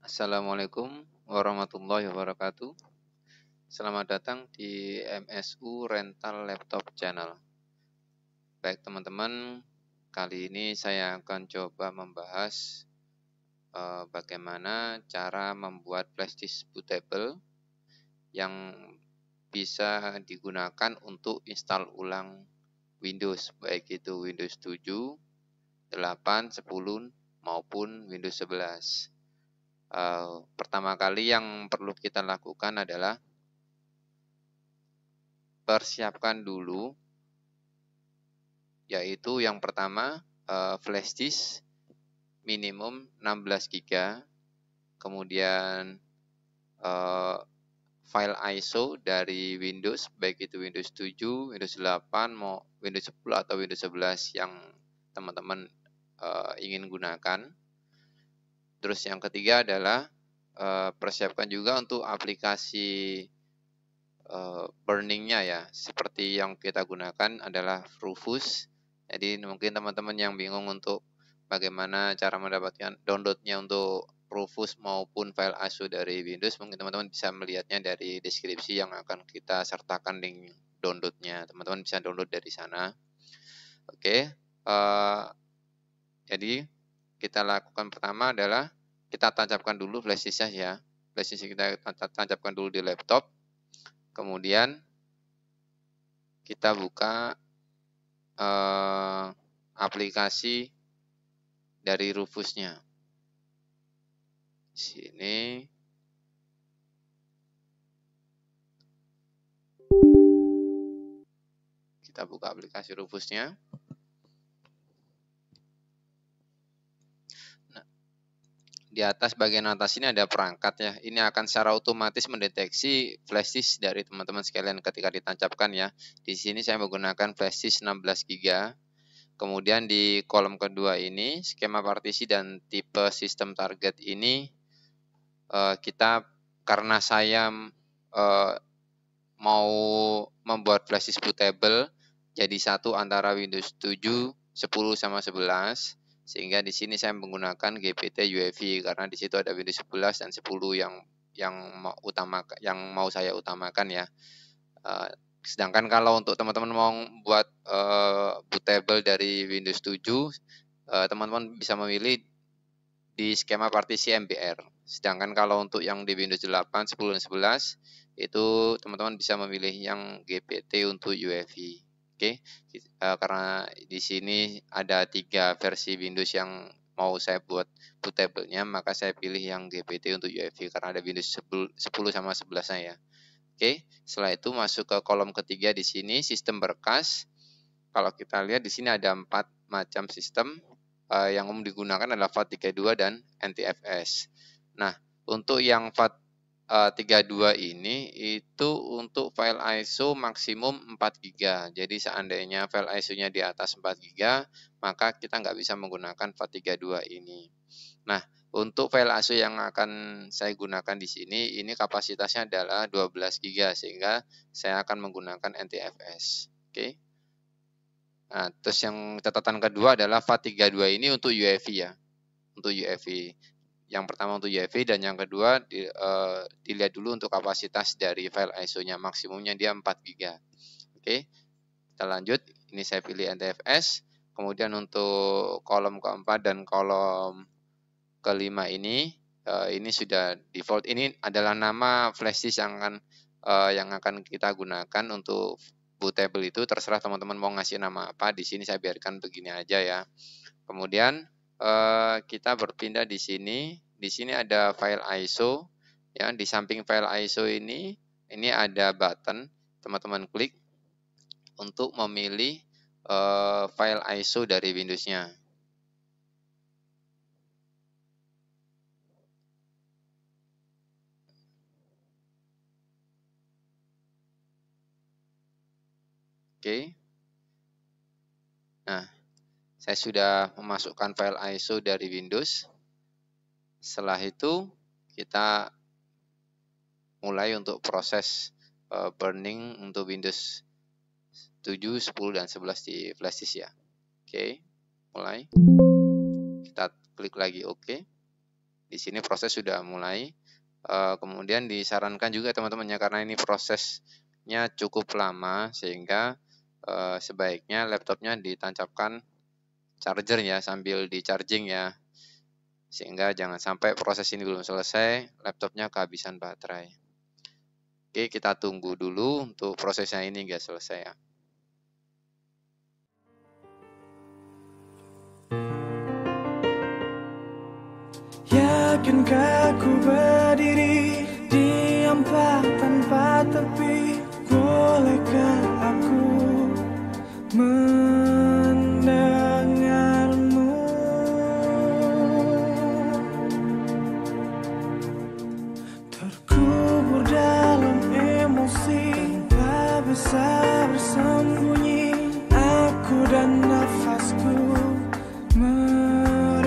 Assalamualaikum warahmatullahi wabarakatuh. Selamat datang di MSU Rental Laptop Channel. Baik teman-teman, kali ini saya akan coba membahas bagaimana cara membuat flash disk bootable yang bisa digunakan untuk install ulang Windows, baik itu Windows 7, 8, 10 maupun Windows 11. Pertama kali yang perlu kita lakukan adalah persiapkan dulu, yaitu yang pertama flash disk minimum 16 GB, kemudian file ISO dari Windows, baik itu Windows 7, Windows 8, mau Windows 10 atau Windows 11 yang teman-teman ingin gunakan. Terus yang ketiga adalah persiapkan juga untuk aplikasi burningnya ya, seperti yang kita gunakan adalah Rufus. Jadi mungkin teman-teman yang bingung untuk bagaimana cara mendapatkan downloadnya untuk Rufus maupun file ISO dari Windows, mungkin teman-teman bisa melihatnya dari deskripsi yang akan kita sertakan link downloadnya. Teman-teman bisa download dari sana. Oke, jadi kita lakukan pertama adalah kita tancapkan dulu flash disk ya. Flash disk kita tancapkan dulu di laptop. Kemudian kita buka aplikasi dari Rufusnya. Di sini kita buka aplikasi Rufusnya. Nah, di atas bagian atas ini ada perangkat ya. Ini akan secara otomatis mendeteksi flash disk dari teman-teman sekalian ketika ditancapkan ya. Di sini saya menggunakan flash disk 16 GB. Kemudian di kolom kedua ini skema partisi dan tipe sistem target ini kita, karena saya mau membuat flash disk bootable jadi satu antara Windows 7, 10 sama 11, sehingga di sini saya menggunakan GPT UEFI karena di situ ada Windows 11 dan 10 yang mau saya utamakan ya. Sedangkan kalau untuk teman-teman mau buat bootable dari Windows 7, teman-teman bisa memilih di skema partisi MBR. Sedangkan kalau untuk yang di Windows 8, 10, dan 11, itu teman-teman bisa memilih yang GPT untuk UEFI. Oke, karena di sini ada 3 versi Windows yang mau saya buat bootable-nya, maka saya pilih yang GPT untuk UEFI karena ada Windows 10 sama 11-nya ya. Oke, setelah itu masuk ke kolom ketiga di sini, sistem berkas. Kalau kita lihat di sini ada 4 macam sistem. Yang umum digunakan adalah FAT32 dan NTFS. Nah, untuk yang FAT32 ini itu untuk file ISO maksimum 4 GB. Jadi seandainya file ISO-nya di atas 4 GB, maka kita nggak bisa menggunakan FAT32 ini. Nah, untuk file ISO yang akan saya gunakan di sini, ini kapasitasnya adalah 12 GB, sehingga saya akan menggunakan NTFS. Oke. Nah, terus yang catatan kedua adalah FAT32 ini untuk UEFI ya. Untuk UEFI. Yang pertama untuk UEFI dan yang kedua dilihat dulu untuk kapasitas dari file ISO-nya, maksimumnya dia 4 GB. Oke. Kita lanjut. Ini saya pilih NTFS. Kemudian untuk kolom keempat dan kolom kelima ini sudah default. Ini adalah nama flash disk yang akan kita gunakan untuk bootable itu. Terserah teman-teman mau ngasih nama apa. Di sini saya biarkan begini aja ya. Kemudian kita berpindah di sini. Di sini ada file ISO. Ya, di samping file ISO ini ada button. Teman-teman klik untuk memilih file ISO dari Windows-nya. Oke. Nah, saya sudah memasukkan file ISO dari Windows. Setelah itu, kita mulai untuk proses burning untuk Windows 7, 10, dan 11 di flash disk ya. Oke, mulai. Kita klik lagi OK. Di sini proses sudah mulai. Kemudian disarankan juga teman-temannya, karena ini prosesnya cukup lama, sehingga sebaiknya laptopnya ditancapkan charger ya, sambil di charging ya, sehingga jangan sampai proses ini belum selesai laptopnya kehabisan baterai. Oke, kita tunggu dulu untuk prosesnya ini nggak selesai ya. Yakinkah ku berdiri di empat tanpa tepi? Bolehkah aku mendengarmu? Terkubur dalam emosi, tanpa bisa bersembunyi. Aku dan nafasku merindukanmu.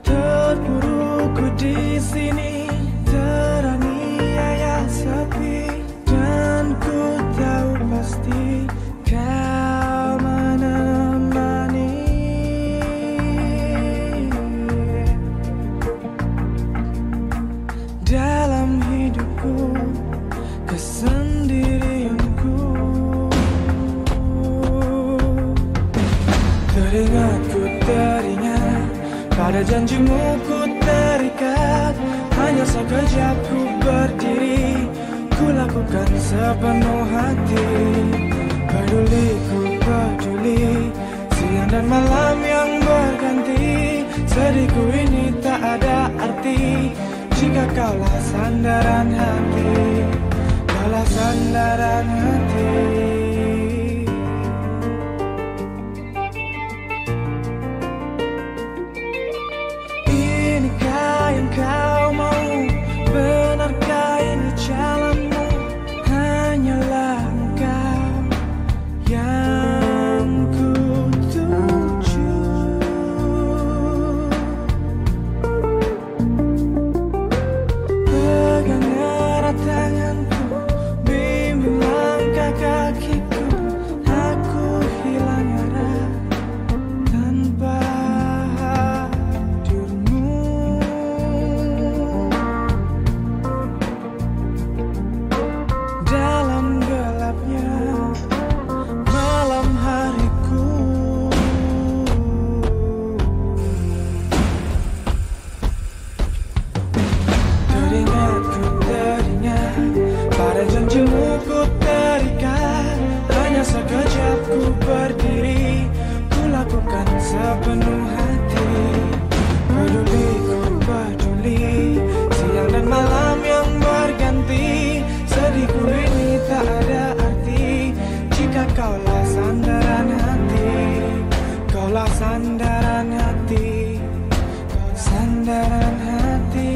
Terpuruku di sini, teraniaya sepi, dan ku tahu pasti kau menemani. Dalam hidupku, kesendirianku, teringat pada janjimu ku terikat. Hanya sekejap ku berdiri, ku lakukan sepenuh hati. Peduli ku peduli, siang dan malam yang berganti. Sedihku ini tak ada arti jika kaulah sandaran hati, kaulah sandaran hati. Kau mau, benarkah ini jalanmu? Hanyalah engkau yang ku tuju. Pegang erat tanganku, bimbing langkah kakiku. Aku hilang arah tanpa sekejap ku berdiri, ku lakukan sepenuh hati. Peduli ku peduli, siang dan malam yang berganti. Sedihku ini tak ada arti jika kaulah sandaran hati, kaulah sandaran hati, sandaran hati.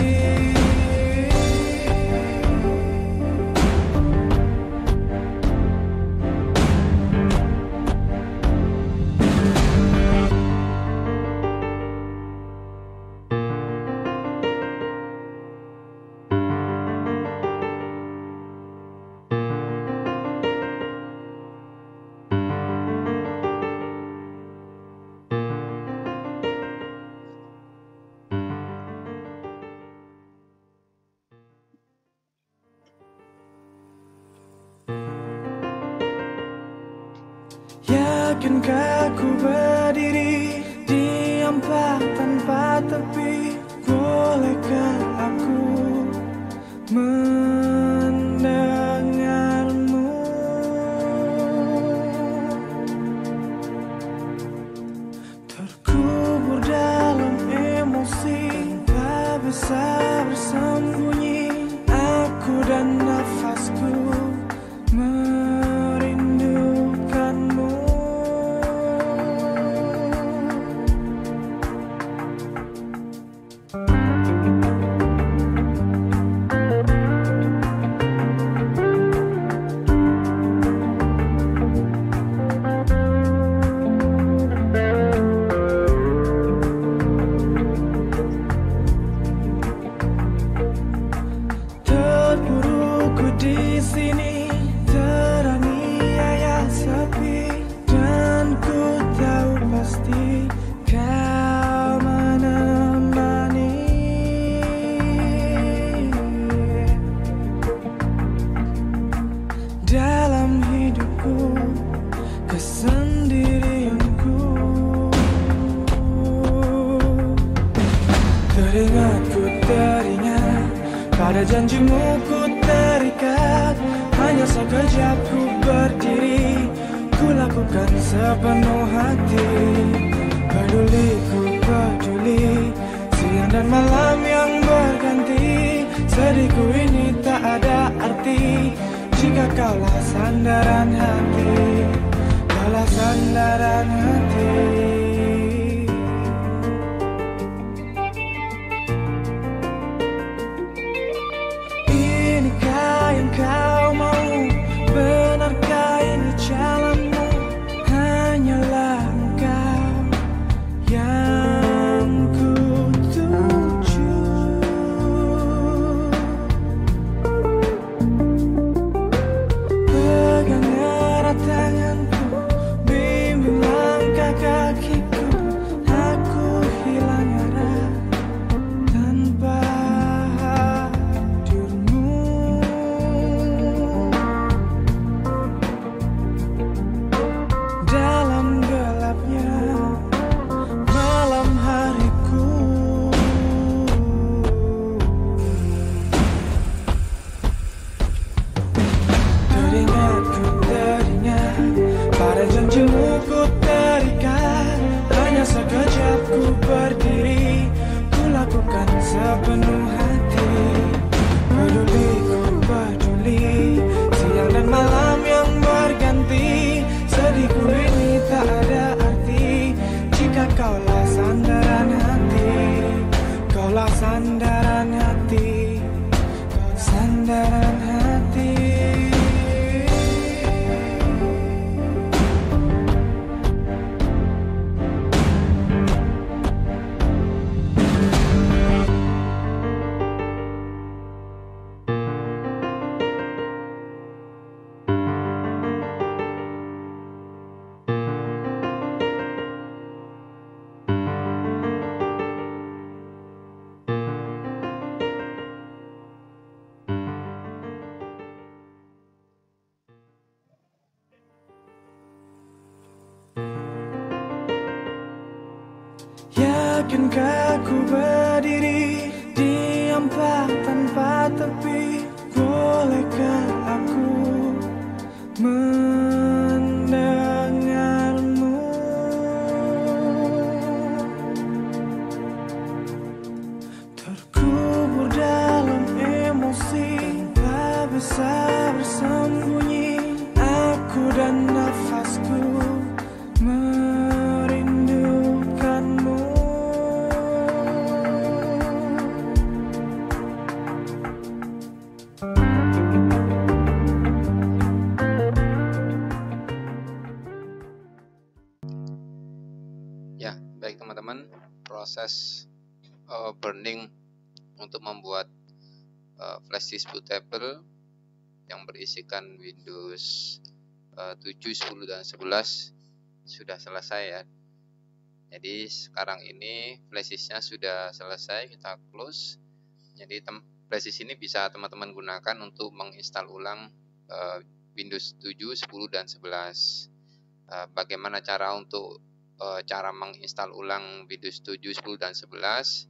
Yakinkah ku berdiri di empat tanpa tepi? Bolehkah aku mendengarmu? Terkubur dalam emosi, tanpa bisa bersembunyi. Aku dan nafasku merindukanmu. Pada janjimu ku terikat, hanya sekejap ku berdiri. Ku lakukan sepenuh hati, peduli ku peduli. Siang dan malam yang berganti, sedihku ini tak ada arti jika kaulah sandaran hati, kaulah sandaran hati. Inikah yang kau mau? Benarkah ini jalanmu? Hanyalah engkau yang ku tuju. Pegang erat tanganku, bimbing langkah kakiku. Aku hilang arah tanpa hadirmu. Dalam gelapnya malam hariku, teringat pada janjimu ku terikat. Hanya sekejap ku berdiri, ku lakukan sepenuh hati, peduli ku peduli. Siang dan malam yang berganti, sedihku ini tak ada arti jika kaulah sandaran hati, kaulah sandaran hati, sandaran hati. Yakinkah ku berdiri di amplak tanpa tepi? Bolehkah aku mendengarmu? Terkubur dalam emosi, tak bisa bersembunyi. Aku dan nafasku merindukanmu. Ya, baik teman-teman, proses burning untuk membuat flash disk bootable yang berisikan Windows 7, 10, dan 11 sudah selesai ya. Jadi sekarang ini flash disknya sudah selesai, kita close. Jadi flash disk ini bisa teman-teman gunakan untuk menginstal ulang Windows 7, 10, dan 11. Bagaimana cara untuk cara menginstal ulang Windows 7, 10, dan 11?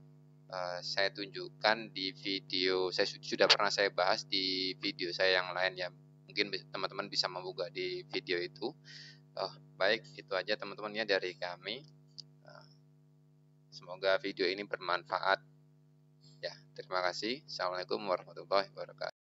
Saya tunjukkan di video, sudah pernah saya bahas di video saya yang lain ya. Mungkin teman-teman bisa membuka di video itu. Baik, itu aja teman-teman ya dari kami. Semoga video ini bermanfaat. Ya, terima kasih. Assalamualaikum warahmatullahi wabarakatuh.